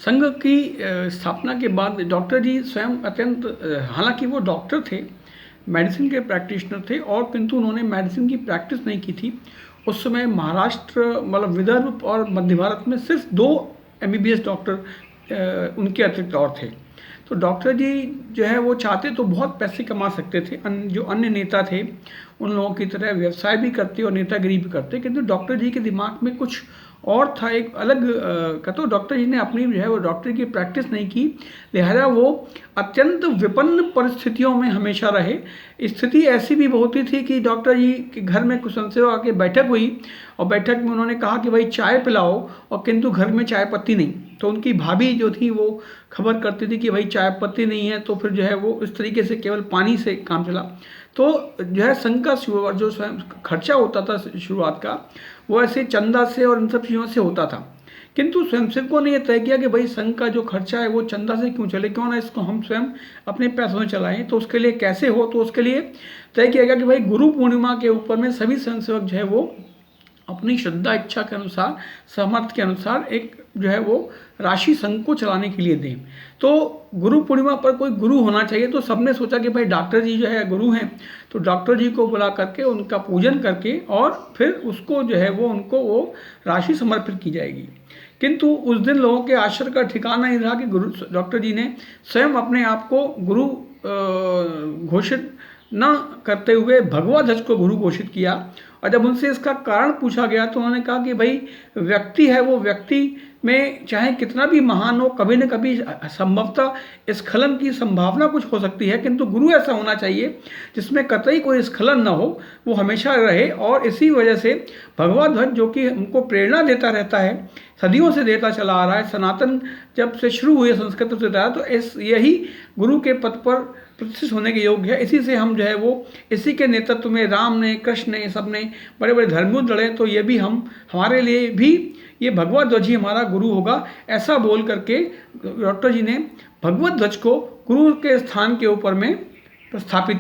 संघ की स्थापना के बाद डॉक्टर जी स्वयं अत्यंत हालांकि वो डॉक्टर थे, मेडिसिन के प्रैक्टिशनर थे, और किंतु उन्होंने मेडिसिन की प्रैक्टिस नहीं की थी। उस समय महाराष्ट्र मतलब विदर्भ और मध्य भारत में सिर्फ 2 MBBS डॉक्टर उनके अतिरिक्त और थे। तो डॉक्टर जी जो है वो चाहते तो बहुत पैसे कमा सकते थे, जो अन्य नेता थे उन लोगों की तरह व्यवसाय भी करते और नेतागिरी भी करते, किंतु डॉक्टर जी के दिमाग में कुछ और था, एक अलग का। तो डॉक्टर जी ने अपनी जो है वो डॉक्टर की प्रैक्टिस नहीं की, लिहाजा वो अत्यंत विपन्न परिस्थितियों में हमेशा रहे। स्थिति ऐसी भी होती थी कि डॉक्टर जी के घर में कुछ स्वयंसेवक आके बैठक हुई और बैठक में उन्होंने कहा कि भाई चाय पिलाओ, और किंतु घर में चाय पत्ती नहीं। तो उनकी भाभी जो थी वो खबर करती थी कि भाई चाय पत्ती नहीं है, तो फिर जो है वो इस तरीके से केवल पानी से काम चला। तो जो है संघ का जो स्वयं खर्चा होता था शुरुआत का, वो ऐसे चंदा से और इन सब चीज़ों से होता था। किंतु स्वयंसेवकों ने यह तय किया कि भाई संघ का जो खर्चा है वो चंदा से क्यों चले, क्यों ना इसको हम स्वयं अपने पैसों से चलाएं। तो उसके लिए कैसे हो, तो उसके लिए तय किया गया कि भाई गुरु पूर्णिमा के ऊपर में सभी स्वयंसेवक जो है वो अपनी श्रद्धा इच्छा के अनुसार, सामर्थ्य के अनुसार एक जो है वो राशि संघ को चलाने के लिए दें। तो गुरु पूर्णिमा पर कोई गुरु होना चाहिए, तो सबने सोचा कि भाई डॉक्टर जी जो है गुरु हैं, तो डॉक्टर जी को बुला करके उनका पूजन करके और फिर उसको जो है वो उनको वो राशि समर्पित की जाएगी। किंतु उस दिन लोगों के आश्चर्य का ठिकाना नहीं रहा कि गुरु डॉक्टर जी ने स्वयं अपने आप को गुरु घोषित न करते हुए भगवा ध्वज को गुरु घोषित किया। और जब उनसे इसका कारण पूछा गया तो उन्होंने कहा कि भाई व्यक्ति है, वो व्यक्ति में चाहे कितना भी महान हो, कभी न कभी संभवतः स्खलन की संभावना कुछ हो सकती है, किंतु गुरु ऐसा होना चाहिए जिसमें कतई कोई स्खलन न हो, वो हमेशा रहे। और इसी वजह से भगवा ध्वज जो कि हमको प्रेरणा देता रहता है, सदियों से देता चला आ रहा है, सनातन जब से शुरू हुए संस्कृत से रहा, तो यही गुरु के पद पर प्रतिष्ठित होने के योग्य है। इसी से हम जो है वो इसी के नेतृत्व में राम ने, कृष्ण ने, सब ने बड़े बड़े धर्मयुद्ध लड़े, तो ये भी हमारे लिए भी ये भगवत ध्वज ही हमारा गुरु होगा, ऐसा बोल करके डॉक्टर जी ने भगवत ध्वज को गुरु के स्थान के ऊपर में प्रस्थापित